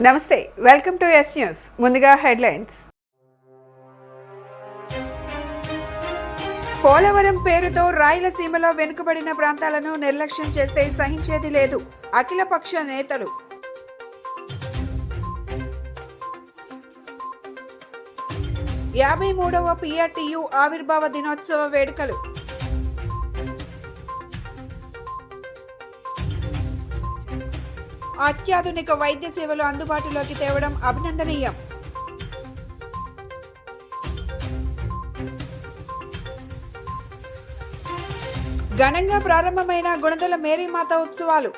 నమస్తే, welcome to yes news. ముందుగా headlines. Polavaram పేరుతో రాయలసీమలో వెనుకబడిన ప్రాంతాలను నిర్లక్ష్యం చేస్తే సహించేది లేదు. అఖిలపక్ష నేతలు. యాభై 53వ PRTU ఆవిర్భావ దినోత్సవ వేడుకలు. అత్యాధునిక వైద్య సేవలు అందుబాటులోకి తేవడం అభినందనీయం. ఘనంగా ప్రారంభమైన గుణదల మేరీమాత ఉత్సవాలు.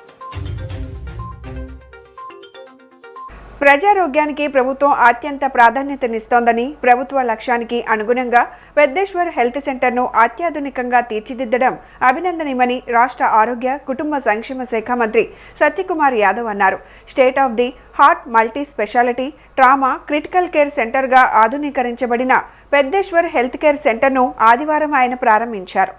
ప్రజారోగ్యానికి ప్రభుత్వం అత్యంత ప్రాధాన్యతనిస్తోందని, ప్రభుత్వ లక్ష్యానికి అనుగుణంగా పెద్దేశ్వర్ హెల్త్ సెంటర్ను అత్యాధునికంగా తీర్చిదిద్దడం అభినందనీయమని రాష్ట్ర ఆరోగ్య కుటుంబ సంక్షేమ శాఖ మంత్రి సత్యకుమార్ యాదవ్ అన్నారు. State of the heart multi speciality trauma critical care సెంటర్గా ఆధునీకరించబడిన పెద్దేశ్వర్ హెల్త్ కేర్ సెంటర్ను ఆదివారం ఆయన ప్రారంభించారు.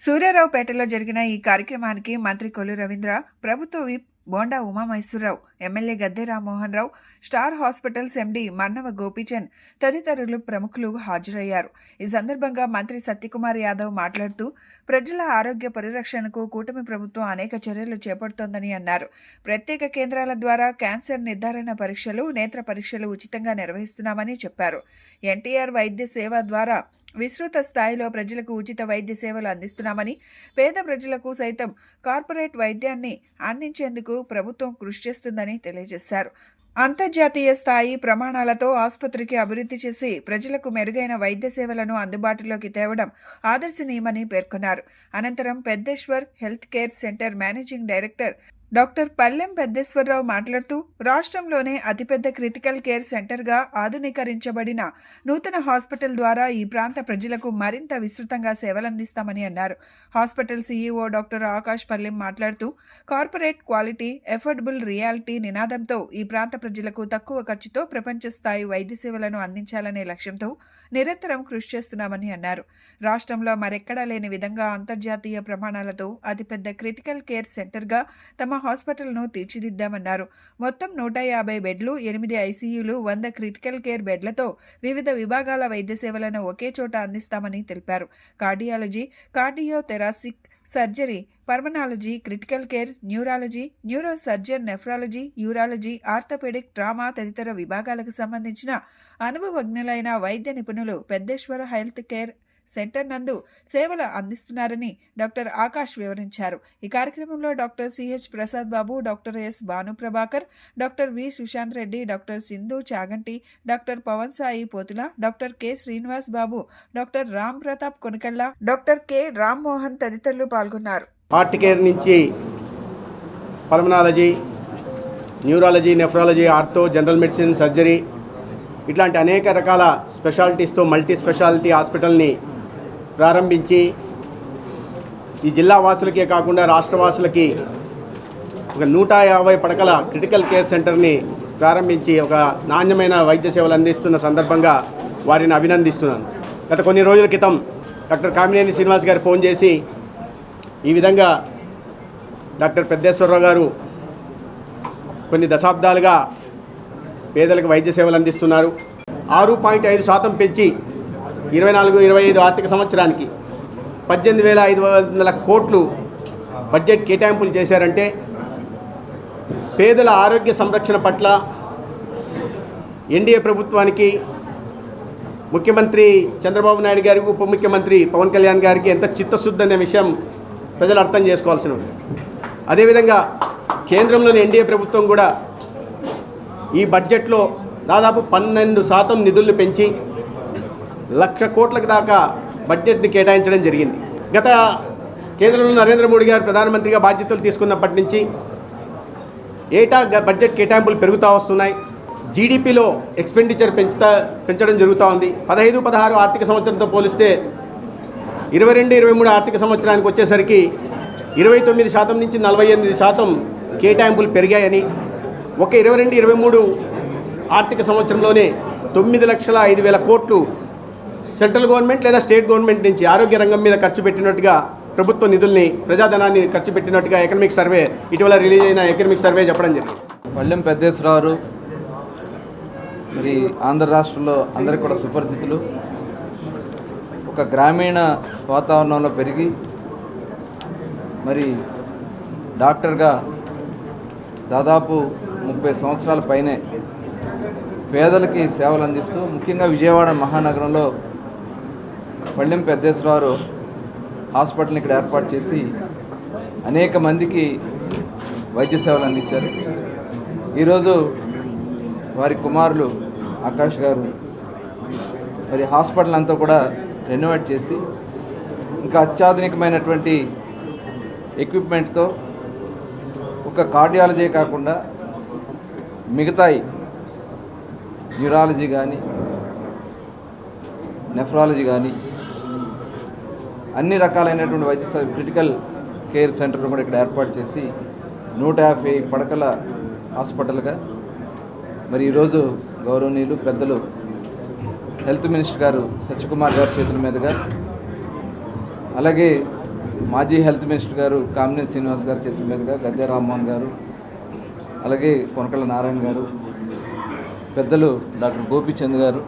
సూర్యారావుపేటలో జరిగిన ఈ కార్యక్రమానికి మంత్రి కొల్లు రవీంద్ర, ప్రభుత్వ whip Bonda Umamaheswararao, MLA Gadde Rammohan Rao, star hospitals MD Mannava Gopichand తదితరులు ప్రముఖులు హాజరయ్యారు. ఈ సందర్భంగా మంత్రి సత్యకుమార్ యాదవ్ మాట్లాడుతూ, ప్రజల ఆరోగ్య పరిరక్షణకు కూటమి ప్రభుత్వం అనేక చర్యలు చేపడుతోందని అన్నారు. ప్రత్యేక కేంద్రాల ద్వారా క్యాన్సర్ నిర్ధారణ పరీక్షలు, నేత్ర పరీక్షలు ఉచితంగా నిర్వహిస్తున్నామని చెప్పారు. ఎన్టీఆర్ వైద్య సేవ ద్వారా విస్తృత స్థాయిలో ప్రజలకు ఉచిత వైద్య సేవలు అందిస్తున్నామని, పేద ప్రజలకు సైతం కార్పొరేట్ వైద్యాన్ని అందించేందుకు ప్రభుత్వం కృషి చేస్తుందని తెలియజేశారు. అంతర్జాతీయ స్థాయి ప్రమాణాలతో ఆసుపత్రికి అభివృద్ధి చేసి ప్రజలకు మెరుగైన వైద్య సేవలను అందుబాటులోకి తేవడం ఆదర్శనీయమని పేర్కొన్నారు. అనంతరం Peddeswar health care centre managing director doctor Pallem Peddeswararao మాట్లాడుతూ, రాష్ట్రంలోనే అతిపెద్ద క్రిటికల్ కేర్ సెంటర్గా ఆధునీకరించబడిన నూతన హాస్పిటల్ ద్వారా ఈ ప్రాంత ప్రజలకు మరింత విస్తృతంగా సేవలందిస్తామని అన్నారు. హాస్పిటల్ CEO డాక్టర్ ఆకాష్ పల్లెం మాట్లాడుతూ, కార్పొరేట్ క్వాలిటీ, ఎఫోర్డబుల్ రియాలిటీ నినాదంతో ఈ ప్రాంత ప్రజలకు తక్కువ ఖర్చుతో ప్రపంచ స్థాయి వైద్య సేవలను అందించాలనే లక్ష్యంతో నిరంతరం కృషి చేస్తున్నామని అన్నారు. రాష్ట్రంలో మరెక్కడా లేని విధంగా అంతర్జాతీయ ప్రమాణాలతో అతిపెద్ద క్రిటికల్ కేర్ సెంటర్గా తమ హాస్పిటల్ను తీర్చిదిద్దామన్నారు. మొత్తం 150 బెడ్లు, 8 ICUలు, 100 క్రిటికల్ కేర్ బెడ్లతో వివిధ విభాగాల వైద్య సేవలను ఒకే చోట అందిస్తామని తెలిపారు. Cardiology, cardiothoracic surgery, pulmonology, critical care, neurology, neuro surgeon, nephrology, urology, orthopaedic, trauma తదితర విభాగాలకు సంబంధించిన అనుభవజ్ఞులైన వైద్య నిపుణులు పెద్దేశ్వర హెల్త్ కేర్ సెంటర్ నందు సేవలు అందిస్తున్నారని డాక్టర్ ఆకాష్ వివరించారు. ఈ కార్యక్రమంలో doctor CH Prasad Babu, doctor S Bhanuprabhakar, doctor V Sushanth Reddy, doctor Sindhu Chaganti, doctor Pavan Sai Pothula, doctor K Srinivas Babu, doctor Ram Pratap Konakalla, doctor K Rammohan తదితరులు పాల్గొన్నారు. హార్ట్ కేర్ నుంచి pulmonology, neurology, nephrology, ortho, general medicine, surgery ఇట్లాంటి అనేక రకాల స్పెషాలిటీస్తో మల్టీ స్పెషాలిటీ హాస్పిటల్ని ప్రారంభించి ఈ జిల్లా వాసులకే కాకుండా రాష్ట్ర వాసులకి ఒక 150 పడకల క్రిటికల్ కేర్ సెంటర్ని ప్రారంభించి ఒక నాణ్యమైన వైద్య సేవలు అందిస్తున్న సందర్భంగా వారిని అభినందిస్తున్నాను. గత కొన్ని రోజుల క్రితం డాక్టర్ కామినేని శ్రీనివాస్ గారు ఫోన్ చేసి ఈ విధంగా డాక్టర్ పెద్దేశ్వరరావు గారు కొన్ని దశాబ్దాలుగా పేదలకు వైద్య సేవలు అందిస్తున్నారు, 6.5% పెంచి 24-25 ఆర్థిక సంవత్సరానికి 18,500 కోట్లు బడ్జెట్ కేటాయింపులు చేశారంటే పేదల ఆరోగ్య సంరక్షణ పట్ల ఎన్డీఏ ప్రభుత్వానికి, ముఖ్యమంత్రి చంద్రబాబు నాయుడు గారికి, ఉప ముఖ్యమంత్రి పవన్ కళ్యాణ్ గారికి ఎంత చిత్తశుద్ధి అనే విషయం ప్రజలు అర్థం చేసుకోవాల్సిన ఉంది. అదేవిధంగా కేంద్రంలోని ఎన్డీఏ ప్రభుత్వం కూడా ఈ బడ్జెట్లో దాదాపు 12% నిధులను పెంచి 1,00,000 కోట్లకు దాకా బడ్జెట్ని కేటాయించడం జరిగింది. గత కేంద్రంలో నరేంద్ర మోడీ గారు ప్రధానమంత్రిగా బాధ్యతలు తీసుకున్నప్పటి నుంచి ఏటా బడ్జెట్ కేటాయింపులు పెరుగుతూ వస్తున్నాయి. జీడిపిలో ఎక్స్పెండిచర్ పెంచడం జరుగుతూ ఉంది. 15-16 ఆర్థిక సంవత్సరంతో పోలిస్తే 22-23 ఆర్థిక సంవత్సరానికి వచ్చేసరికి 29% నుంచి 48% కేటాయింపులు పెరిగాయని, ఒక 22-23 ఆర్థిక సంవత్సరంలోనే 9,05,000 కోట్లు సెంట్రల్ గవర్నమెంట్ లేదా స్టేట్ గవర్నమెంట్ నుంచి ఆరోగ్య రంగం మీద ఖర్చు పెట్టినట్టుగా, ప్రభుత్వ నిధుల్ని, ప్రజాధనాన్ని ఖర్చు పెట్టినట్టుగా ఎకనామిక్ సర్వే, ఇటీవల రిలీజ్ అయిన ఎకనామిక్ సర్వే చెప్పడం జరిగింది. పల్లెం పెద్దేశ్వరరావు మరి ఆంధ్ర రాష్ట్రంలో అందరికీ కూడా సుపరిచితులు. ఒక గ్రామీణ వాతావరణంలో పెరిగి మరి డాక్టర్గా దాదాపు 30 సంవత్సరాల పైనే పేదలకి సేవలు అందిస్తూ ముఖ్యంగా విజయవాడ మహానగరంలో పళ్ళెం పెద్దేశ్వరరావు హాస్పిటల్ని ఇక్కడ ఏర్పాటు చేసి అనేక మందికి వైద్య సేవలు అందించారు. ఈరోజు వారి కుమారులు ఆకాష్ గారు మరి హాస్పిటల్ అంతా కూడా రెనోవేట్ చేసి ఇంకా అత్యాధునికమైనటువంటి ఎక్విప్మెంట్తో ఒక కార్డియాలజీ కాకుండా మిగతాయి న్యూరాలజీ కానీ నెఫ్రాలజీ కానీ అన్ని రకాలైనటువంటి వైద్య క్రిటికల్ కేర్ సెంటర్ను కూడా ఇక్కడ ఏర్పాటు చేసి 150 పడకల హాస్పిటల్గా మరి ఈరోజు గౌరవనీయులు పెద్దలు హెల్త్ మినిస్టర్ గారు సత్యకుమార్ గారి చేతుల మీదుగా, అలాగే మాజీ హెల్త్ మినిస్టర్ గారు కామినేని శ్రీనివాస్ గారి చేతుల మీదుగా, గద్దె రామ్మోహన్ గారు, అలాగే కొనకళ్ళ నారాయణ గారు, పెద్దలు డాక్టర్ గోపీచంద్ గారు,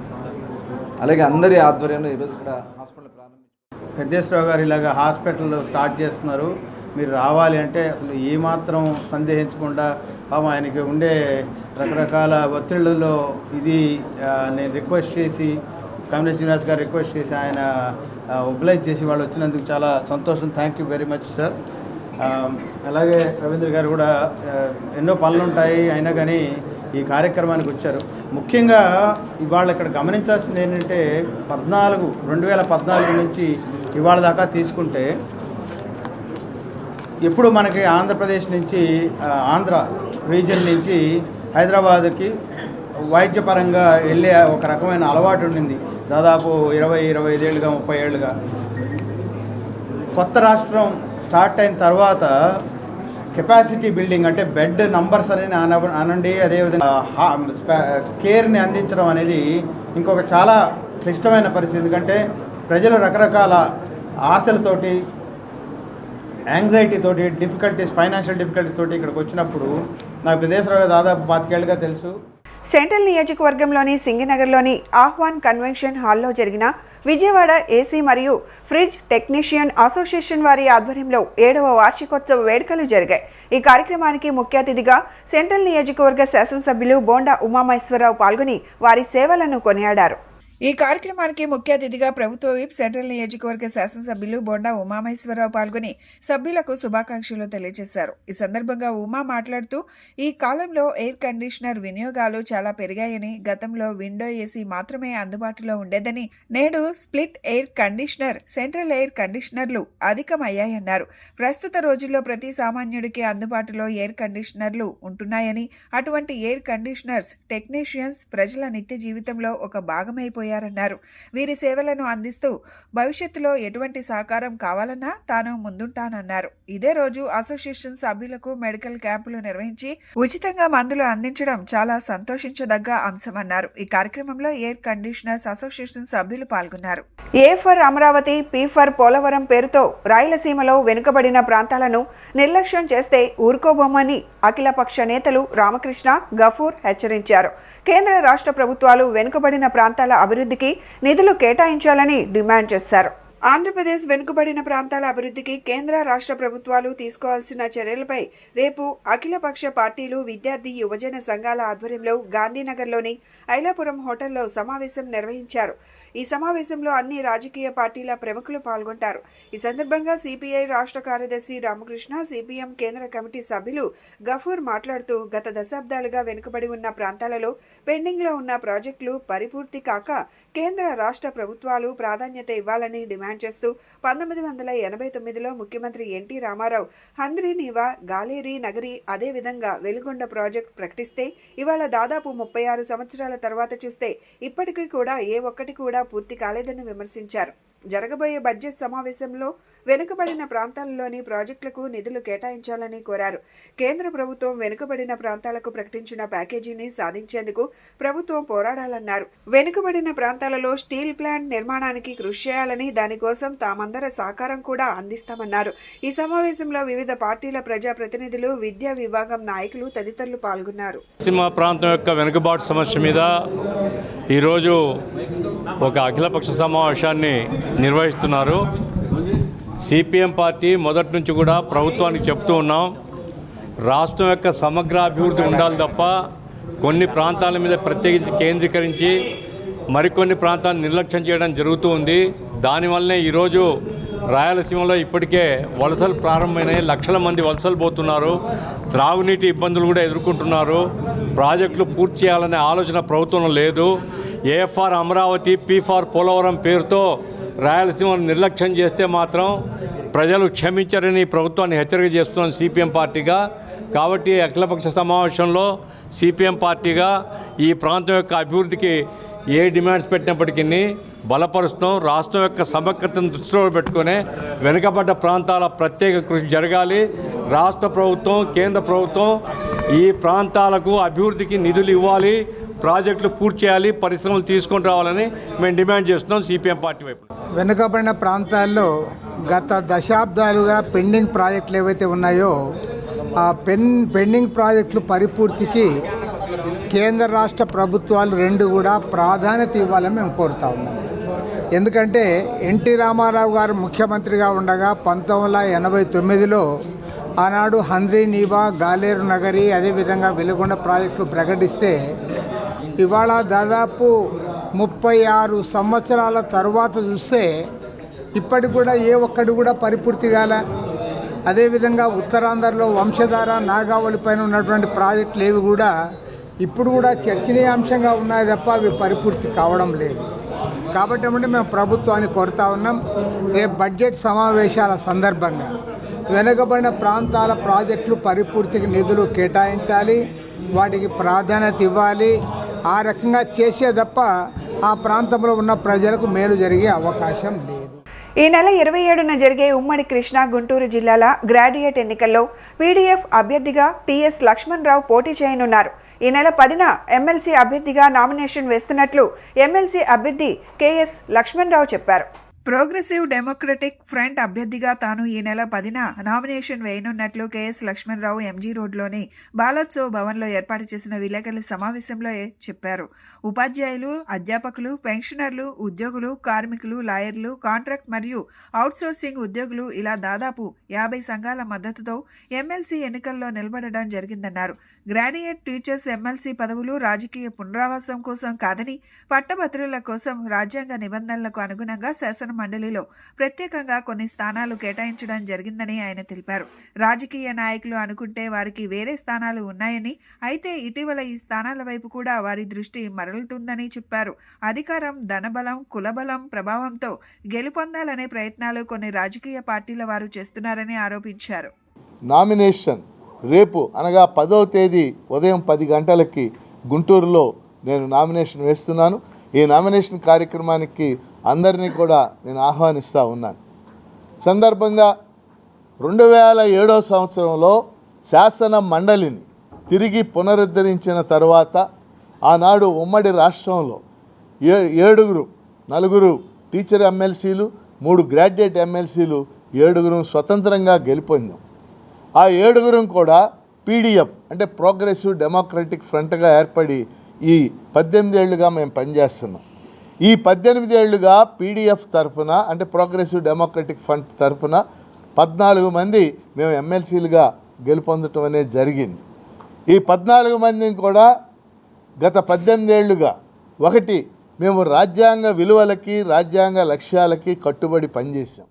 అలాగే అందరి ఆధ్వర్యంలో ఈరోజు ఇక్కడ హాస్పిటల్ ప్రారంభించారు. పెద్దేశ్వరరావు గారు ఇలాగ హాస్పిటల్ స్టార్ట్ చేస్తున్నారు, మీరు రావాలి అంటే అసలు ఏమాత్రం సందేహించకుండా పాపం ఆయనకి ఉండే రకరకాల ఒత్తిళ్లలో ఇది నేను రిక్వెస్ట్ చేసి కామినేని శ్రీనివాస్ గారు రిక్వెస్ట్ చేసి ఆయన ఒబ్లైజ్ చేసి వాళ్ళు వచ్చినందుకు చాలా సంతోషం. Thank you very much sir. అలాగే రవీంద్ర గారు కూడా ఎన్నో పనులు ఉంటాయి అయినా కానీ ఈ కార్యక్రమానికి వచ్చారు. ముఖ్యంగా ఇవాళ ఇక్కడ గమనించాల్సింది ఏంటంటే 2014 నుంచి ఇవాళ దాకా తీసుకుంటే ఎప్పుడు మనకి ఆంధ్రప్రదేశ్ నుంచి ఆంధ్ర రీజన్ నుంచి హైదరాబాద్కి వైద్యపరంగా వెళ్ళే ఒక రకమైన అలవాటు ఉండింది. దాదాపు 20-25 ఏళ్ళుగా 30 ఏళ్ళుగా. కొత్త రాష్ట్రం స్టార్ట్ అయిన తర్వాత కెపాసిటీ బిల్డింగ్ అంటే బెడ్ నంబర్స్ అని అనండి, అదేవిధంగా కేర్ని అందించడం అనేది ఇంకొక చాలా క్లిష్టమైన పరిస్థితి. ఎందుకంటే ప్రజలు రకరకాల ఆశలతోటి, యాంగ్జైటీ తోటి, డిఫికల్టీస్, ఫైనాన్షియల్ డిఫికల్టీస్ తోటి ఇక్కడికి వచ్చినప్పుడు నాకు పెద్దేశ్వరరావు దాదాపు 25 ఏళ్ళుగా తెలుసు. సెంట్రల్ నియోజకవర్గంలోని సింగినగర్లోని ఆహ్వాన్ కన్వెన్షన్ హాల్లో జరిగిన విజయవాడ ఏసీ మరియు ఫ్రిడ్జ్ టెక్నీషియన్ అసోసియేషన్ వారి ఆధ్వర్యంలో 7వ వార్షికోత్సవ వేడుకలు జరిగాయి. ఈ కార్యక్రమానికి ముఖ్య అతిథిగా సెంట్రల్ నియోజకవర్గ శాసనసభ్యులు బోండా ఉమామహేశ్వరరావు పాల్గొని వారి సేవలను కొనియాడారు. ఈ కార్యక్రమానికి ముఖ్య అతిథిగా ప్రభుత్వ విప్ సెంట్రల్ నియోజకవర్గ శాసనసభ్యులు బోండా ఉమామహేశ్వరరావు పాల్గొని సభ్యులకు శుభాకాంక్షలు తెలియజేశారు. ఈ సందర్భంగా ఉమా మాట్లాడుతూ ఈ కాలంలో ఎయిర్ కండిషనర్ వినియోగాలు చాలా పెరిగాయని, గతంలో విండో ఏసీ మాత్రమే అందుబాటులో ఉండేదని, నేడు split air conditioner, central air కండిషనర్లు అధికమయ్యాయన్నారు. ప్రస్తుత రోజుల్లో ప్రతి సామాన్యుడికి అందుబాటులో ఎయిర్ కండిషనర్లు ఉంటున్నాయని, అటువంటి ఎయిర్ కండిషనర్స్ టెక్నీషియన్స్ ప్రజల నిత్య జీవితంలో ఒక భాగమైపోయారు. వీరి సేవలను అందిస్తూ భవిష్యత్తులో ఎటువంటి సహకారం కావాలన్నా తాను ముందుంటానన్నారు. ఇదే రోజు అసోసియేషన్ సభ్యులకు మెడికల్ క్యాంపులు నిర్వహించి ఉచితంగా మందులు అందించడం చాలా సంతోషించదగ్గ అంశమన్నారు. ఈ కార్యక్రమంలో ఎయిర్ కండిషనర్స్ అసోసియేషన్ సభ్యులు పాల్గొన్నారు. A for Amaravati, P for Polavaram పేరుతో రాయలసీమలో వెనుకబడిన ప్రాంతాలను నిర్లక్ష్యం చేస్తే ఊరుకోబోమని అఖిలపక్ష నేతలు రామకృష్ణ, గఫూర్ హెచ్చరించారు. కేంద్ర రాష్ట్ర ప్రభుత్వాలు వెనుకబడిన ప్రాంతాల అభివృద్ధికి నిధులు కేటాయించాలని డిమాండ్ చేశారు. ఆంధ్రప్రదేశ్ వెనుకబడిన ప్రాంతాల అభివృద్ధికి కేంద్ర రాష్ట్ర ప్రభుత్వాలు తీసుకోవాల్సిన చర్యలపై రేపు అఖిలపక్ష పార్టీలు, విద్యార్థి, యువజన సంఘాల ఆధ్వర్యంలో గాంధీనగర్లోని ఐలాపురం హోటల్లో సమావేశం నిర్వహించారు. ఈ సమావేశంలో అన్ని రాజకీయ పార్టీల ప్రముఖులు పాల్గొంటారు. ఈ సందర్భంగా సిపిఐ రాష్ట్ర కార్యదర్శి రామకృష్ణ, సిపిఎం కేంద్ర కమిటీ సభ్యులు గఫూర్ మాట్లాడుతూ గత దశాబ్దాలుగా వెనుకబడి ఉన్న ప్రాంతాలలో పెండింగ్లో ఉన్న ప్రాజెక్టులు పరిపూర్తి కాక కేంద్ర రాష్ట్ర ప్రభుత్వాలు ప్రాధాన్యత ఇవ్వాలని డిమాండ్ చేస్తూ 1989లో ముఖ్యమంత్రి ఎన్టీ రామారావు హంద్రీనీవా, గాలేరి నగరి, అదేవిధంగా వెలుగొండ ప్రాజెక్టు ప్రకటిస్తే ఇవాళ దాదాపు 36 సంవత్సరాల తర్వాత చూస్తే ఇప్పటికీ కూడా ఏ ఒక్కటి కూడా పూర్తి కాలేదని విమర్శించారు. జరగబోయే బడ్జెట్ సమావేశంలో వెనుకబడిన ప్రాంతాలలోని ప్రాజెక్టులకు నిధులు కేటాయించాలని కోరారు. కేంద్ర ప్రభుత్వం వెనుకబడిన ప్రాంతాలకు ప్రకటించిన ప్యాకేజీని సాధించేందుకు ప్రభుత్వం పోరాడాలన్నారు. వెనుకబడిన ప్రాంతాలలో స్టీల్ ప్లాంట్ నిర్మాణానికి కృషి చేయాలని, దానికోసం తామందరి సహకారం కూడా అందిస్తామన్నారు. ఈ సమావేశంలో వివిధ పార్టీల ప్రజాప్రతినిధులు, విద్యా విభాగం నాయకులు తదితరులు పాల్గొన్నారు. సీమ ప్రాంతం యొక్క వెనుకబాటు సమస్య మీద ఈరోజు ఒక అఖిలపక్ష సమావేశాన్ని నిర్వహిస్తున్నారు. సిపిఎం పార్టీ మొదటి నుంచి కూడా ప్రభుత్వానికి చెప్తూ ఉన్నాం, రాష్ట్రం యొక్క సమగ్ర అభివృద్ధి ఉండాలి తప్ప కొన్ని ప్రాంతాల మీద ప్రత్యేకించి కేంద్రీకరించి మరికొన్ని ప్రాంతాలను నిర్లక్ష్యం చేయడం జరుగుతూ ఉంది. దానివల్లనే ఈరోజు రాయలసీమలో ఇప్పటికే వలసలు ప్రారంభమైనాయి. లక్షల మంది వలసలు పోతున్నారు. త్రాగునీటి ఇబ్బందులు కూడా ఎదుర్కొంటున్నారు. ప్రాజెక్టులు పూర్తి చేయాలనే ఆలోచన ప్రభుత్వంలో లేదు. ఏఎఫ్ఆర్ అమరావతి, పీ4 పోలవరం పేరుతో రాయలసీమను నిర్లక్ష్యం చేస్తే మాత్రం ప్రజలు క్షమించరని ప్రభుత్వాన్ని హెచ్చరిక చేస్తున్నాం సిపిఎం పార్టీగా. కాబట్టి అఖిలపక్ష సమావేశంలో సిపిఎం పార్టీగా ఈ ప్రాంతం యొక్క అభివృద్ధికి ఏ డిమాండ్స్ పెట్టినప్పటికీ బలపరుస్తాం. రాష్ట్రం యొక్క సమగ్రతను దృష్టిలో పెట్టుకునే వెనుకబడ్డ ప్రాంతాల ప్రత్యేక కృషి జరగాలి. రాష్ట్ర ప్రభుత్వం, కేంద్ర ప్రభుత్వం ఈ ప్రాంతాలకు అభివృద్ధికి నిధులు ఇవ్వాలి, ప్రాజెక్టులు పూర్తి చేయాలి, పరిశ్రమలు తీసుకొని రావాలని మేము డిమాండ్ చేస్తున్నాం సిపిఎం పార్టీ వైపు. వెనుకబడిన ప్రాంతాల్లో గత దశాబ్దాలుగా పెండింగ్ ప్రాజెక్టులు ఏవైతే ఉన్నాయో ఆ పెండింగ్ ప్రాజెక్టులు పరిపూర్తికి కేంద్ర రాష్ట్ర ప్రభుత్వాలు రెండు కూడా ప్రాధాన్యత ఇవ్వాలని మేము కోరుతా ఉన్నాం. ఎందుకంటే ఎన్టీ రామారావు గారు ముఖ్యమంత్రిగా ఉండగా 1989లో ఆనాడు హంద్రీ నీవా, గాలేరు నగరి, అదేవిధంగా వెలుగొండ ప్రాజెక్టులు ప్రకటిస్తే ఇవాళ దాదాపు 36 సంవత్సరాల తర్వాత చూస్తే ఇప్పటికి కూడా ఏ ఒక్కటి కూడా పరిపూర్తి కాలే. అదేవిధంగా ఉత్తరాంధ్రలో వంశధార, నాగావళి పైన ఉన్నటువంటి ప్రాజెక్టులు ఏవి కూడా ఇప్పుడు కూడా చర్చనీయాంశంగా ఉన్నాయి తప్ప అవి పరిపూర్తి కావడం లేదు. కాబట్టి ఏమంటే మేము ప్రభుత్వాన్ని కోరుతా ఉన్నాం, రేపు బడ్జెట్ సమావేశాల సందర్భంగా వెనుకబడిన ప్రాంతాల ప్రాజెక్టులు పరిపూర్తికి నిధులు కేటాయించాలి, వాటికి ప్రాధాన్యత ఇవ్వాలి. ఆ రకంగా చేసే తప్ప ఆ ప్రాంతంలో ఉన్న ప్రజలకు మేలు జరిగే అవకాశం లేదు. ఈ నెల 27న జరిగే ఉమ్మడి కృష్ణా, గుంటూరు జిల్లాల గ్రాడ్యుయేట్ ఎన్నికల్లో పీడీఎఫ్ అభ్యర్థిగా టీఎస్ లక్ష్మణ్ రావు పోటీ చేయనున్నారు. ఈ నెల 10న ఎమ్మెల్సీ అభ్యర్థిగా నామినేషన్ వేస్తున్నట్లు ఎమ్మెల్సీ అభ్యర్థి కేఎస్ లక్ష్మణ్ రావు చెప్పారు. ప్రోగ్రెసివ్ డెమోక్రటిక్ ఫ్రంట్ అభ్యర్థిగా తాను ఈ నెల 10న నామినేషన్ వేయనున్నట్లు కేఎస్ లక్ష్మణ్ రావు ఎంజీ రోడ్లోని బాలోత్సవ్ భవన్లో ఏర్పాటు చేసిన విలేకరుల సమావేశంలో చెప్పారు. ఉపాధ్యాయులు, అధ్యాపకులు, పెన్షనర్లు, ఉద్యోగులు, కార్మికులు, లాయర్లు, కాంట్రాక్ట్ మరియు అవుట్సోర్సింగ్ ఉద్యోగులు ఇలా దాదాపు 50 సంఘాల మద్దతుతో ఎమ్మెల్సీ ఎన్నికల్లో నిలబడడం జరిగిందన్నారు. గ్రాడ్యుయేట్ టీచర్స్ ఎమ్మెల్సీ పదవులు రాజకీయ పునరావాసం కోసం కాదని పట్టభద్రుల కోసం రాజ్యాంగ నిబంధనలకు అనుగుణంగా శాసన మండలిలో ప్రత్యేకంగా కొన్ని స్థానాలు కేటాయించడం జరిగిందని ఆయన తెలిపారు. రాజకీయ నాయకులు అనుకుంటే వారికి వేరే స్థానాలు ఉన్నాయని, అయితే ఇటీవల ఈ స్థానాల వైపు కూడా వారి దృష్టి మరలుతుందని చెప్పారు. అధికారం, ధనబలం, కులబలం ప్రభావంతో గెలుపొందాలనే ప్రయత్నాలు కొన్ని రాజకీయ పార్టీల వారు చేస్తున్నారని ఆరోపించారు. నామినేషన్ రేపు అనగా 10వ తేదీ ఉదయం 10 గంటలకి గుంటూరులో నేను నామినేషన్ వేస్తున్నాను. ఈ నామినేషన్ కార్యక్రమానికి అందరినీ కూడా నేను ఆహ్వానిస్తూ ఉన్నాను. సందర్భంగా 2007 సంవత్సరంలో శాసన మండలిని తిరిగి పునరుద్ధరించిన తర్వాత ఆనాడు ఉమ్మడి రాష్ట్రంలో 4 టీచర్ ఎమ్మెల్సీలు, 3 గ్రాడ్యుయేట్ ఎమ్మెల్సీలు, 7 స్వతంత్రంగా గెలుపొందాం. ఆ 7 కూడా పీడీఎఫ్ అంటే ప్రోగ్రెసివ్ డెమోక్రటిక్ ఫ్రంట్గా ఏర్పడి ఈ 18 ఏళ్లుగా మేము పనిచేస్తున్నాం. ఈ 18 ఏళ్లుగా పీడీఎఫ్ తరఫున అంటే ప్రోగ్రెసివ్ డెమోక్రటిక్ ఫ్రంట్ తరఫున 14 మంది మేము ఎమ్మెల్సీలుగా గెలుపొందటం అనేది జరిగింది. ఈ 14 మందిని కూడా గత 18 ఏళ్లుగా ఒకటి మేము రాజ్యాంగ విలువలకి, రాజ్యాంగ లక్ష్యాలకి కట్టుబడి పనిచేసాం.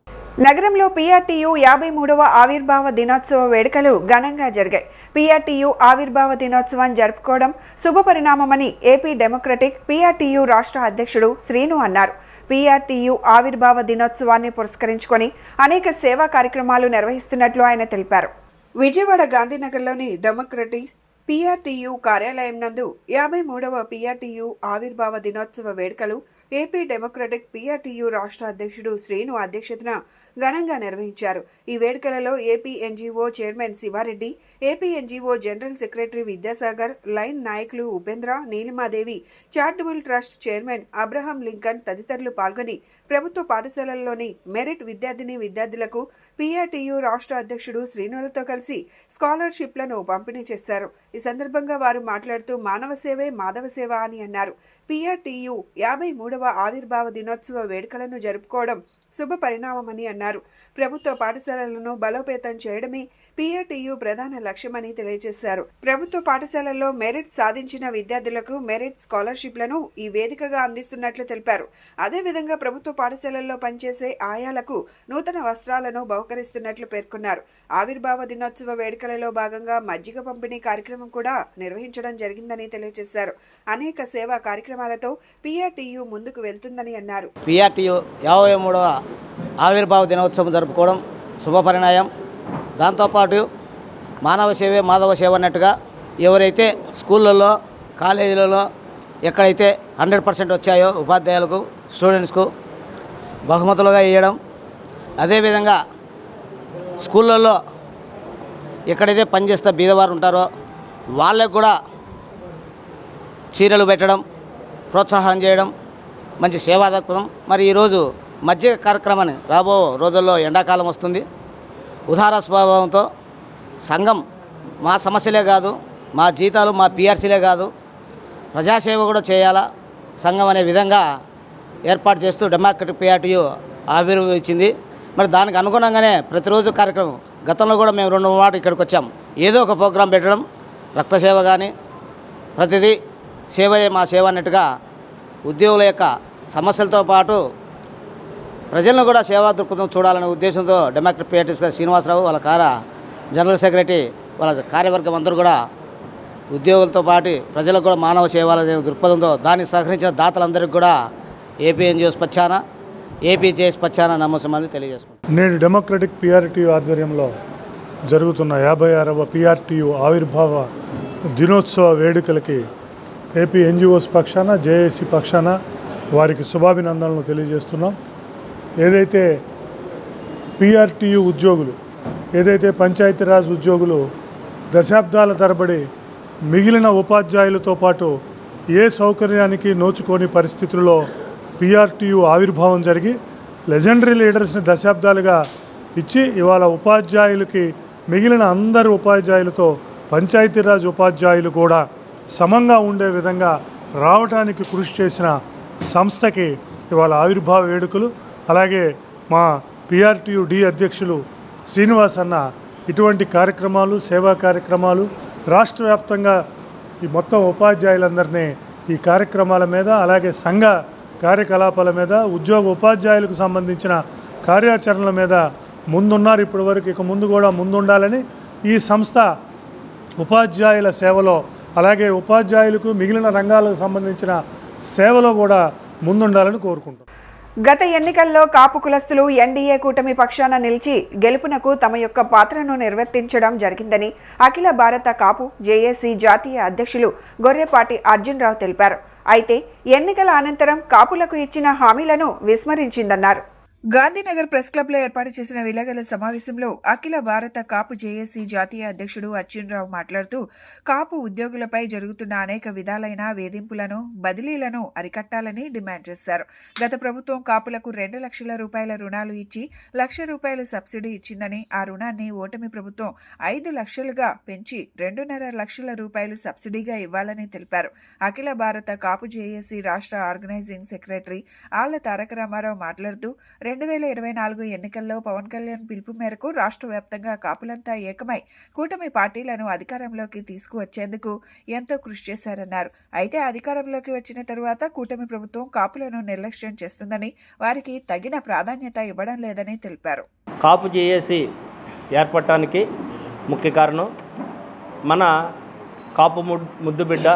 నగరంలో పీఆర్టీయూ 53వ ఆవిర్భావ దినోత్సవ వేడుకలు ఘనంగా జరిగాయి. పీఆర్టీయూ ఆవిర్భావ దినోత్సవం జరుపుకోవడం శుభపరిణామమని ఏపీ డెమోక్రటిక్ పీఆర్టీయూ రాష్ట్ర అధ్యక్షుడు శ్రీను అన్నారు. పీఆర్టీయూ ఆవిర్భావ దినోత్సవాన్ని పురస్కరించుకొని అనేక సేవా కార్యక్రమాలు నిర్వహిస్తున్నట్లు ఆయన తెలిపారు. విజయవాడ గాంధీనగర్లోని డెమోక్రటిక్ పీఆర్టీయూ కార్యాలయం నందు 53వ పీఆర్టీయూ ఆవిర్భావ దినోత్సవ వేడుకలు ఏపీ డెమోక్రటిక్ PRTU రాష్ట్ర అధ్యక్షుడు శ్రీను అధ్యక్షతన ఘనంగా నిర్వహించారు. ఈ వేడుకలలో AP NGO chairman Sivareddy, AP NGO general secretary Vidyasagar, line నాయకులు Upendra, Neelimadevi, charitable trust chairman Abraham Lincoln తదితరులు పాల్గొని ప్రభుత్వ పాఠశాలల్లోని మెరిట్ విద్యార్థులకు PRTU రాష్ట్ర అధ్యక్షుడు శ్రీనులతో కలిసి స్కాలర్షిప్లను పంపిణీ చేశారు. ఈ సందర్భంగా వారు మాట్లాడుతూ మానవ సేవే మాధవ సేవ అని అన్నారు. PRTU 53వ ఆవిర్భావ దినోత్సవ వేడుకలను జరుపుకోవడం శుభ పరిణామమని అన్నారు. ప్రభుత్వ పాఠశాలలను బలోపేతం చేయడమే PRTU ప్రధాన లక్ష్యమని తెలియజేశారు. ప్రభుత్వ పాఠశాలల్లో మెరిట్ సాధించిన విద్యార్థులకు మెరిట్ స్కాలర్షిప్లను ఈ వేదికగా అందిస్తున్నట్లు తెలిపారు. అదేవిధంగా ప్రభుత్వ పాఠశాలల్లో పనిచేసే ఆయాలకు నూతన వస్త్రాలను బహుకరిస్తున్నట్లు పేర్కొన్నారు. ఆవిర్భావ దినోత్సవ వేడుకలలో భాగంగా మజ్జిగ పంపిణీ కార్యక్రమం కూడా నిర్వహించడం జరిగిందని తెలియజేశారు. అనేక సేవా కార్యక్రమాలతో PRTU ముందుకు వెళ్తుందని అన్నారు. PRTU 53వ ఆవిర్భావ దినోత్సవం జరుపుకోవడం శుభపరిణాయం. దాంతోపాటు మానవ సేవే మాధవ సేవ అన్నట్టుగా ఎవరైతే స్కూళ్ళల్లో కాలేజీలలో ఎక్కడైతే 100% వచ్చాయో ఉపాధ్యాయులకు స్టూడెంట్స్కు బహుమతులుగా ఇవ్వడం, అదేవిధంగా స్కూళ్ళల్లో ఎక్కడైతే పనిచేస్తే బీదవారు ఉంటారో వాళ్ళకు కూడా చీరలు పెట్టడం, ప్రోత్సాహం చేయడం మంచి సేవా దృక్పథం. మరి ఈరోజు మజ్జిగ కార్యక్రమాన్ని రాబో రోజుల్లో ఎండాకాలం వస్తుంది. ఉదార స్వభావంతో సంఘం మా సమస్యలే కాదు, మా జీతాలు మా PRCలే కాదు, ప్రజాసేవ కూడా చేయాలా సంఘం అనే విధంగా ఏర్పాటు చేస్తూ డెమోక్రటిక్ PRTU ఆవిర్భవించింది. మరి దానికి అనుగుణంగానే ప్రతిరోజు కార్యక్రమం, గతంలో కూడా మేము 2-3 మాటలు ఇక్కడికి వచ్చాం. ఏదో ఒక ప్రోగ్రాం పెట్టడం, రక్త సేవ కానీ ప్రతిదీ సేవయే మా సేవ అన్నట్టుగా ఉద్యోగుల యొక్క సమస్యలతో పాటు ప్రజలను కూడా సేవా దృక్పథం చూడాలనే ఉద్దేశంతో డెమోక్రటిక్ PRTU శ్రీనివాసరావు వాళ్ళ జనరల్ సెక్రటరీ వాళ్ళ కార్యవర్గం అందరూ కూడా ఉద్యోగులతో పాటు ప్రజలకు కూడా మానవ సేవలనే దృక్పథంతో దానికి సహకరించిన దాతలందరికీ కూడా ఏపీ NGOs పక్షాన APJS పక్షాన నమస్కారాలు తెలియజేసుకుంటాను. నేడు డెమోక్రటిక్ PRTU ఆధ్వర్యంలో జరుగుతున్న 56వ PRTU ఆవిర్భావ దినోత్సవ వేడుకలకి ఏపీ NGOs పక్షాన JAC పక్షాన వారికి శుభాభినందనలు తెలియజేస్తున్నాం. ఏదైతే PRTU ఉద్యోగులు, ఏదైతే పంచాయతీరాజ్ ఉద్యోగులు దశాబ్దాల తరబడి మిగిలిన ఉపాధ్యాయులతో పాటు ఏ సౌకర్యానికి నోచుకోని పరిస్థితుల్లో PRTU ఆవిర్భావం జరిగి లెజెండరీ లీడర్స్ని దశాబ్దాలుగా ఇచ్చి ఇవాళ ఉపాధ్యాయులకి మిగిలిన అందరు ఉపాధ్యాయులతో పంచాయతీరాజ్ ఉపాధ్యాయులు కూడా సమంగా ఉండే విధంగా రావడానికి కృషి చేసిన సంస్థకి ఇవాళ ఆవిర్భావ వేడుకలు. అలాగే మా PRTU D అధ్యక్షులు శ్రీనివాస్ అన్న ఇటువంటి కార్యక్రమాలు, సేవా కార్యక్రమాలు రాష్ట్ర వ్యాప్తంగా ఈ మొత్తం ఉపాధ్యాయులందరినీ ఈ కార్యక్రమాల మీద, అలాగే సంఘ కార్యకలాపాల మీద, ఉద్యోగ ఉపాధ్యాయులకు సంబంధించిన కార్యాచరణల మీద ముందున్నారు ఇప్పటివరకు. ఇక ముందు కూడా ముందుండాలని ఈ సంస్థ ఉపాధ్యాయుల సేవలో, అలాగే ఉపాధ్యాయులకు మిగిలిన రంగాలకు సంబంధించిన సేవలో కూడా ముందుండాలని కోరుకుంటాం. గత ఎన్నికల్లో కాపు కులస్తులు NDA కూటమి పక్షాన నిలిచి గెలుపునకు తమ యొక్క పాత్రను నిర్వర్తించడం జరిగిందని అఖిల భారత కాపు JAC జాతీయ అధ్యక్షులు గొర్రెపాటి అర్జున్ రావు తెలిపారు. అయితే ఎన్నికల అనంతరం కాపులకు ఇచ్చిన హామీలను విస్మరించిందన్నారు. గాంధీనగర్ ప్రెస్ క్లబ్ లో ఏర్పాటు చేసిన విలేకరుల సమావేశంలో అఖిల భారత కాపు JAC జాతీయ అధ్యక్షుడు అర్జున్ రావు మాట్లాడుతూ కాపు ఉద్యోగులపై జరుగుతున్న అనేక విధాలైన వేధింపులను, బదిలీలను అరికట్టాలని డిమాండ్ చేశారు. గత ప్రభుత్వం కాపులకు 2 లక్షల రూపాయల రుణాలు ఇచ్చి ₹1,00,000 సబ్సిడీ ఇచ్చిందని, ఆ రుణాన్ని ఓటమి ప్రభుత్వం 5 లక్షలుగా పెంచి 2.5 లక్షల రూపాయలు సబ్సిడీగా ఇవ్వాలని తెలిపారు. అఖిల భారత కాపు JAC రాష్ట్ర ఆర్గనైజింగ్ సెక్రటరీ ఆళ్ల తారక రామారావు మాట్లాడుతూ 2024 ఎన్నికల్లో పవన్ కళ్యాణ్ పిలుపు మేరకు రాష్ట్ర వ్యాప్తంగా కాపులంతా ఏకమై కూటమి పార్టీలను అధికారంలోకి తీసుకువచ్చేందుకు ఎంతో కృషి చేశారన్నారు. అయితే అధికారంలోకి వచ్చిన తరువాత కూటమి ప్రభుత్వం కాపులను నిర్లక్ష్యం చేస్తుందని, వారికి తగిన ప్రాధాన్యత ఇవ్వడం లేదని తెలిపారు. కాపు JAC ఏర్పడటానికి ముఖ్య కారణం మన కాపు ముద్దుబిడ్డ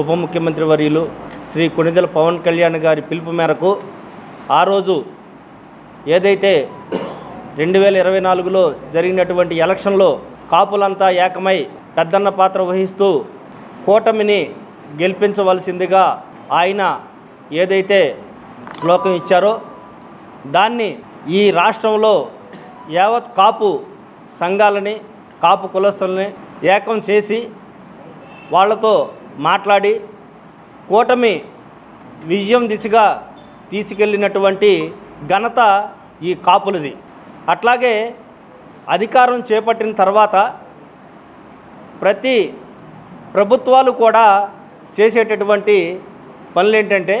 ఉప ముఖ్యమంత్రి వర్యులు శ్రీ కొణిదెల పవన్ కళ్యాణ్ గారి పిలుపు మేరకు ఆ రోజు ఏదైతే 2024లో జరిగినటువంటి ఎలక్షన్లో కాపులంతా ఏకమై పెద్దన్న పాత్ర వహిస్తూ కూటమిని గెలిపించవలసిందిగా ఆయన ఏదైతే శ్లోకం ఇచ్చారో దాన్ని ఈ రాష్ట్రంలో యావత్ కాపు సంఘాలని కాపు కులస్తులని ఏకం చేసి వాళ్ళతో మాట్లాడి కూటమి విజయం దిశగా తీసుకెళ్ళినటువంటి ఘనత ఈ కాపులది. అట్లాగే అధికారం చేపట్టిన తర్వాత ప్రతి ప్రభుత్వాలు కూడా చేసేటటువంటి పనులు ఏంటంటే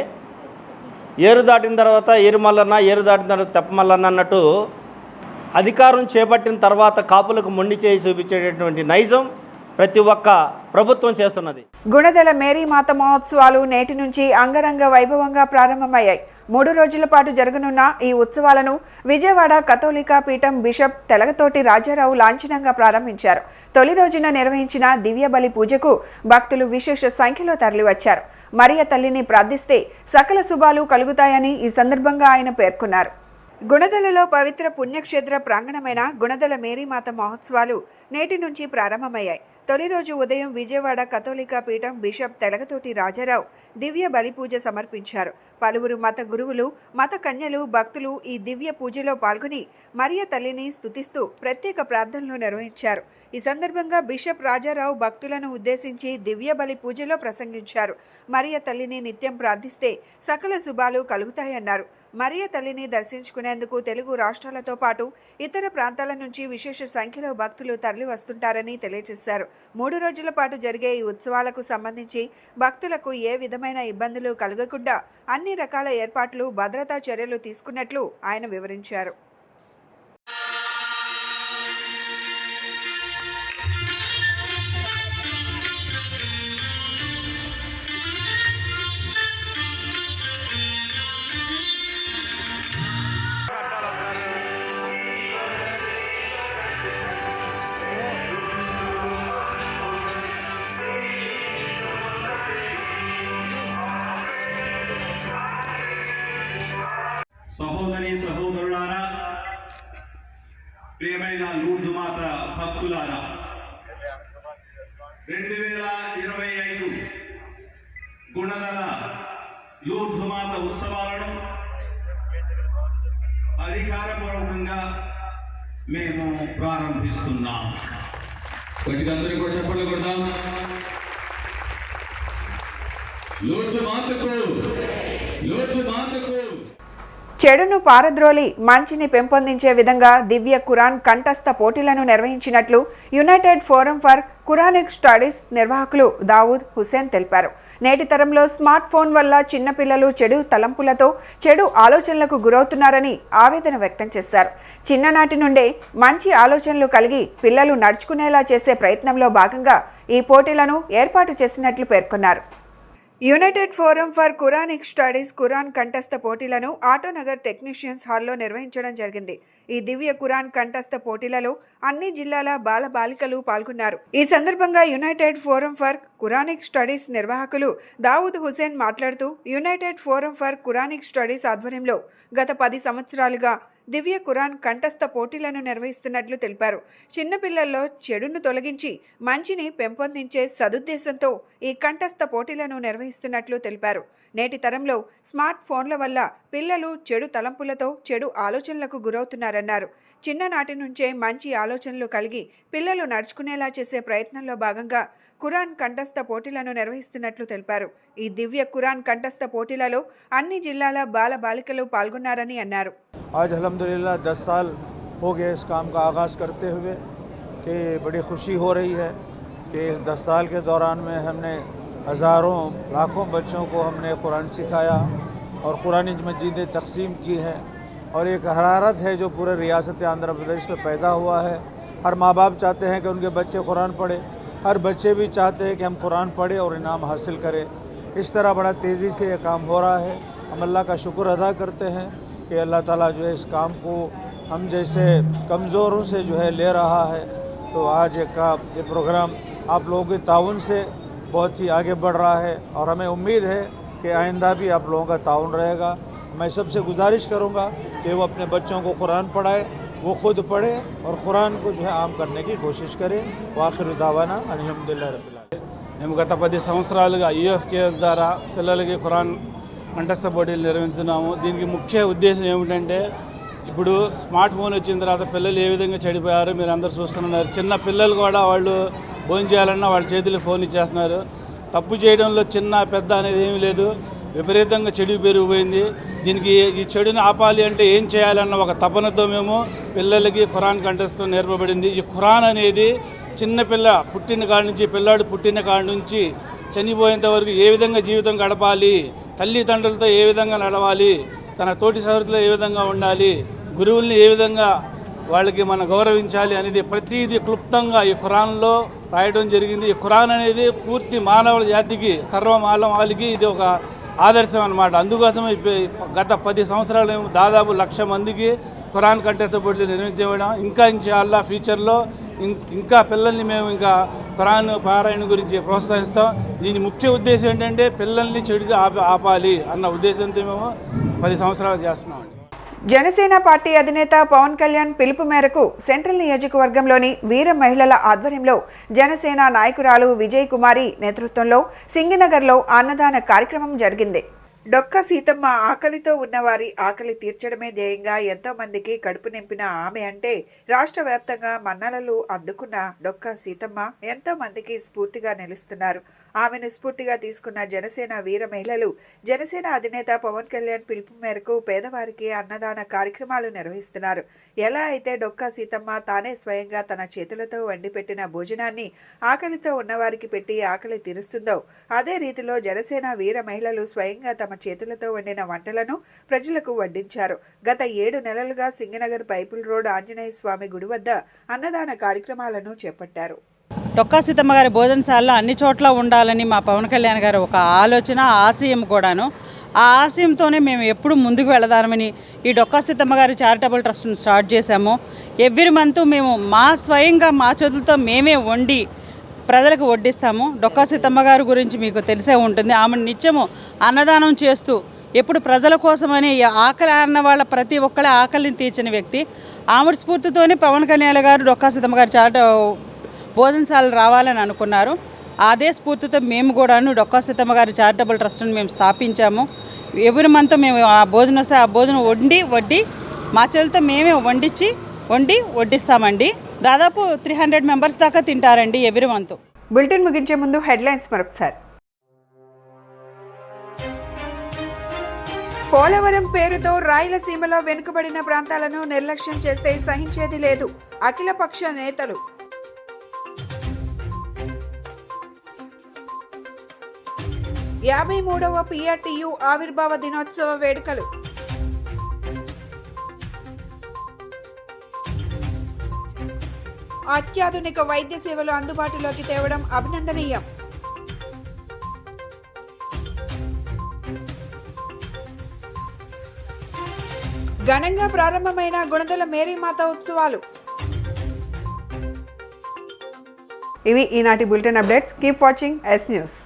ఏరు దాటిన తర్వాత ఏరుమల్లన్న, ఏరు దాటిన తర్వాత తెప్పమల్లన్న అన్నట్టు అధికారం చేపట్టిన తర్వాత కాపులకు మొండి చేయి చూపించేటటువంటి నైజం ప్రతి ఒక్క ప్రభుత్వం చేస్తున్నది. గుణదల మేరీమాత మహోత్సవాలు నేటి నుంచి అంగరంగ వైభవంగా ప్రారంభమయ్యాయి. 3 రోజుల పాటు జరగనున్న ఈ ఉత్సవాలను విజయవాడ కథోలికా పీఠం బిషప్ తెలగతోటి రాజారావు లాంఛనంగా ప్రారంభించారు. తొలి రోజున నిర్వహించిన దివ్య బలి పూజకు భక్తులు విశేష సంఖ్యలో తరలివచ్చారు. మరియ తల్లిని ప్రార్థిస్తే సకల శుభాలు కలుగుతాయని ఈ సందర్భంగా ఆయన పేర్కొన్నారు. గుణదలలో పవిత్ర పుణ్యక్షేత్ర ప్రాంగణమైన గుణదల మేరీమాత మహోత్సవాలు నేటి నుంచి ప్రారంభమయ్యాయి. తొలి రోజు ఉదయం విజయవాడ కథోలికా పీఠం బిషప్ తెలగతోటి రాజారావు దివ్య బలి పూజ సమర్పించారు. పలువురు మత గురువులు, మత కన్యలు, భక్తులు ఈ దివ్య పూజలో పాల్గొని మరియ తల్లిని స్తుతిస్తూ ప్రత్యేక ప్రార్థనలు నిర్వహించారు. ఈ సందర్భంగా బిషప్ రాజారావు భక్తులను ఉద్దేశించి దివ్య బలి పూజలో ప్రసంగించారు. మరియ తల్లిని నిత్యం ప్రార్థిస్తే సకల శుభాలు కలుగుతాయన్నారు. మరియ తల్లిని దర్శించుకునేందుకు తెలుగు రాష్ట్రాలతో పాటు ఇతర ప్రాంతాల నుంచి విశేష సంఖ్యలో భక్తులు తరలి వస్తుంటారని తెలియజేశారు. 3 రోజుల పాటు జరిగే ఈ ఉత్సవాలకు సంబంధించి భక్తులకు ఏ విధమైన ఇబ్బందులు కలగకుండా అన్ని రకాల ఏర్పాట్లు, భద్రతా చర్యలు తీసుకున్నట్లు ఆయన వివరించారు. సహోదరి సహోదరులారా, ప్రియమైన లూర్దు మాత భక్తులారా, 2025 గుణదల లూర్దు మాత ఉత్సవాలను అధికారపూర్వకంగా మేము ప్రారంభిస్తున్నాం. కొద్దిగా అందరూ కూడా చెప్పండి కొడదాం. లూర్దు మాతకు, లూర్దు మాతకు. చెడును పారద్రోలి మంచిని పెంపొందించే విధంగా దివ్య ఖురాన్ కంఠస్థ పోటీలను నిర్వహించినట్లు United forum for Quranic studies నిర్వాహకులు దావూద్ హుసేన్ తెలిపారు. నేటి తరంలో స్మార్ట్ ఫోన్ వల్ల చిన్నపిల్లలు చెడు తలంపులతో, చెడు ఆలోచనలకు గురవుతున్నారని ఆవేదన వ్యక్తం చేశారు. చిన్ననాటి నుండే మంచి ఆలోచనలు కలిగి పిల్లలు నడుచుకునేలా చేసే ప్రయత్నంలో భాగంగా ఈ పోటీలను ఏర్పాటు చేసినట్లు పేర్కొన్నారు. United forum for Quranic studies Quran కంఠస్థ పోటీలను ఆటోనగర్ టెక్నీషియన్స్ హాల్లో నిర్వహించడం జరిగింది. ఈ దివ్య ఖురాన్ కంఠస్థ పోటీలలో అన్ని జిల్లాల బాల బాలికలు పాల్గొన్నారు. ఈ సందర్భంగా United forum for Quranic studies నిర్వాహకులు దావూద్ హుసేన్ మాట్లాడుతూ, United forum for Quranic studies ఆధ్వర్యంలో గత 10 సంవత్సరాలుగా దివ్య ఖురాన్ కంఠస్థ పోటీలను నిర్వహిస్తున్నట్లు తెలిపారు. చిన్నపిల్లల్లో చెడును తొలగించి మంచిని పెంపొందించే సదుద్దేశంతో ఈ కంఠస్థ పోటీలను నిర్వహిస్తున్నట్లు తెలిపారు. నేటి తరంలో స్మార్ట్ ఫోన్ల వల్ల పిల్లలు చెడు తలంపులతో, చెడు ఆలోచనలకు గురవుతున్నారన్నారు. చిన్ననాటి నుంచే మంచి ఆలోచనలు కలిగి పిల్లలు నడుచుకునేలా చేసే ప్రయత్నంలో భాగంగా ఖురాన్ కంఠస్థ పోటీలను నిర్వహిస్తున్నట్లు తెలిపారు. ఈ దివ్య ఖురాన్ కంఠస్థ పోటీలలో అన్ని జిల్లాల బాల బాలికలు పాల్గొన్నారని అన్నారు. आज अल्हम्दुलिल्लाह 10 साल हो गए इस काम का आगाज़ करते हुए कि बड़ी खुशी हो रही है कि इस 10 साल के दौरान में हमने हज़ारों लाखों बच्चों को हमने कुरान सिखाया और कुरानी मजीदें तकसीम की हैं और एक हरारत है जो पूरे रियासत आंध्र प्रदेश में पैदा हुआ है. हर माँ बाप चाहते हैं कि उनके बच्चे कुरान पढ़े, हर बच्चे भी चाहते हैं कि हम कुरान पढ़े और इनाम हासिल करें. इस तरह बड़ा तेज़ी से ये काम हो रहा है. हम अल्लाह का शुक्र अदा करते हैं कि अल्लाह ताला जो है इस काम को हम जैसे कमज़ोरों से जो है ले रहा है. तो आज ये प्रोग्राम आप लोगों के ताउन से बहुत ही आगे बढ़ रहा है और हमें उम्मीद है कि आइंदा भी आप लोगों का ताउन रहेगा. मैं सबसे गुजारिश करूँगा कि वो अपने बच्चों को कुरान पढ़ाए, वो खुद पढ़े और कुरान को जो है आम करने की कोशिश करें. वाखिर दावाना अल्हम्दुलिल्लाह रब्बिल आलमीन. మేము గత 10 సంవత్సరాలుగా యూఎఫ్కేఎస్ ద్వారా పిల్లలకి ఖురాన్ కంఠస్థ పోటీలు నిర్వహిస్తున్నాము. దీనికి ముఖ్య ఉద్దేశం ఏమిటంటే ఇప్పుడు స్మార్ట్ ఫోన్ వచ్చిన తర్వాత పిల్లలు ఏ విధంగా చెడిపోయారో మీరు అందరూ చూస్తున్నారు. చిన్న పిల్లలు కూడా వాళ్ళు భోజనం చేయాలన్నా వాళ్ళ చేతిలో ఫోన్ ఇచ్చేస్తున్నారు. తప్పు చేయడంలో చిన్న పెద్ద అనేది ఏమీ లేదు, విపరీతంగా చెడు పెరిగిపోయింది. దీనికి ఈ చెడుని ఆపాలి అంటే ఏం చేయాలన్న ఒక తపనతో మేము పిల్లలకి ఖురాన్ కంఠస్థం నేర్పబడింది. ఈ ఖురాన్ అనేది చిన్న పిల్లాడు పుట్టిన కాడి నుంచి చనిపోయేంత వరకు ఏ విధంగా జీవితం గడపాలి, తల్లిదండ్రులతో ఏ విధంగా నడవాలి, తన తోటి సహృతులు ఏ విధంగా ఉండాలి, గురువుల్ని ఏ విధంగా వాళ్ళకి మనం గౌరవించాలి అనేది ప్రతిదీ క్లుప్తంగా ఈ ఖురాన్లో రాయడం జరిగింది. ఈ ఖురాన్ అనేది పూర్తి మానవ జాతికి సర్వమానవాళికి ఇది ఒక ఆదర్శం అన్నమాట. అందుకోసమే గత 10 సంవత్సరాలు దాదాపు 1,00,000 మందికి ఖురాన్ కంఠస్థ పోటీలు నిర్వహించడం. ఇంకా ఇన్షాల్లా ఫ్యూచర్లో ఇంకా పిల్లల్ని మేము ఇంకా ఖురాన్ పారాయణ గురించి ప్రోత్సహిస్తాం. దీని ముఖ్య ఉద్దేశం ఏంటంటే పిల్లల్ని చెడుగా ఆపాలి అన్న ఉద్దేశంతో మేము 10 సంవత్సరాలు చేస్తున్నామండి. జనసేన పార్టీ అధినేత పవన్ కళ్యాణ్ పిలుపు మేరకు సెంట్రల్ నియోజకవర్గంలోని వీర మహిళల ఆధ్వర్యంలో జనసేన నాయకురాలు విజయ్ కుమారి నేతృత్వంలో సింగినగర్లో అన్నదాన కార్యక్రమం జరిగింది. డొక్క సీతమ్మ ఆకలితో ఉన్నవారి ఆకలి తీర్చడమే ధ్యేయంగా ఎంతో మందికి కడుపు నింపిన ఆమె అంటే రాష్ట్ర వ్యాప్తంగా మన్ననలు అందుకున్న డొక్క సీతమ్మ ఎంతో మందికి స్ఫూర్తిగా నిలుస్తున్నారు. ఆమెను స్ఫూర్తిగా తీసుకున్న జనసేన వీర మహిళలు జనసేన అధినేత పవన్ కళ్యాణ్ పిలుపు మేరకు పేదవారికి అన్నదాన కార్యక్రమాలు నిర్వహిస్తున్నారు. ఎలా అయితే డొక్క సీతమ్మ తానే స్వయంగా తన చేతులతో వండిపెట్టిన భోజనాన్ని ఆకలితో ఉన్నవారికి పెట్టి ఆకలి తీరుస్తుందో అదే రీతిలో జనసేన వీర మహిళలు స్వయంగా తమ చేతులతో వండిన వంటలను ప్రజలకు వడ్డించారు. గత 7 నెలలుగా సింగనగర్ పైపుల్ రోడ్ ఆంజనేయ స్వామి గుడి వద్ద అన్నదాన కార్యక్రమాలను చేపట్టారు. డొక్కా సీతమ్మ గారి భోజనశాలలో అన్ని చోట్ల ఉండాలని మా పవన్ కళ్యాణ్ గారు ఒక ఆలోచన, ఆశయం కూడాను. ఆ ఆశయంతోనే మేము ఎప్పుడు ముందుకు వెళదామని ఈ డొక్కా సీతమ్మ గారి చారిటబుల్ ట్రస్ట్ని స్టార్ట్ చేశాము. ఎవ్రీ మంత్ మేము స్వయంగా మా చేతులతో మేమే వండి ప్రజలకు వడ్డిస్తాము. డొక్కా సీతమ్మ గారి గురించి మీకు తెలిసే ఉంటుంది. ఆమె నిత్యము అన్నదానం చేస్తూ ఎప్పుడు ప్రజల కోసమని ఆకలి అన్న వాళ్ళ ప్రతి ఒక్కరి ఆకలిని తీర్చిన వ్యక్తి. ఆమె స్ఫూర్తితోనే పవన్ కళ్యాణ్ గారు డొక్కా సీతమ్మ గారి భోజనశాలలు రావాలని అనుకున్నారు. అదే స్ఫూర్తితో మేము కూడాను డొక్కా సీతమ్మ గారి చారిటబుల్ ట్రస్ట్ని మేము స్థాపించాము. ఎవ్రీ మంత్ మేము ఆ భోజనం వడ్డి మా చేతులతో మేమే వండి వడ్డిస్తామండి. దాదాపు 300 మెంబర్స్ దాకా తింటారండి ఎవ్రీ మంత్. బులెటిన్ ముగించే ముందు హెడ్లైన్స్ మరొకసారి. పోలవరం పేరుతో రాయలసీమలో వెనుకబడిన ప్రాంతాలను నిర్లక్ష్యం చేస్తే సహించేది లేదు, అఖిలపక్ష నేతలు. – 53వ PRTU ఆవిర్భావ దినోత్సవ వేడుకలు. అత్యాధునిక వైద్య సేవలు అందుబాటులోకి తేవడం అభినందనీయం. ఘనంగా ప్రారంభమైన గుణదల మేరీమాత ఉత్సవాలు. ఇవి ఈనాటి bulletin updates. Keep watching yes news.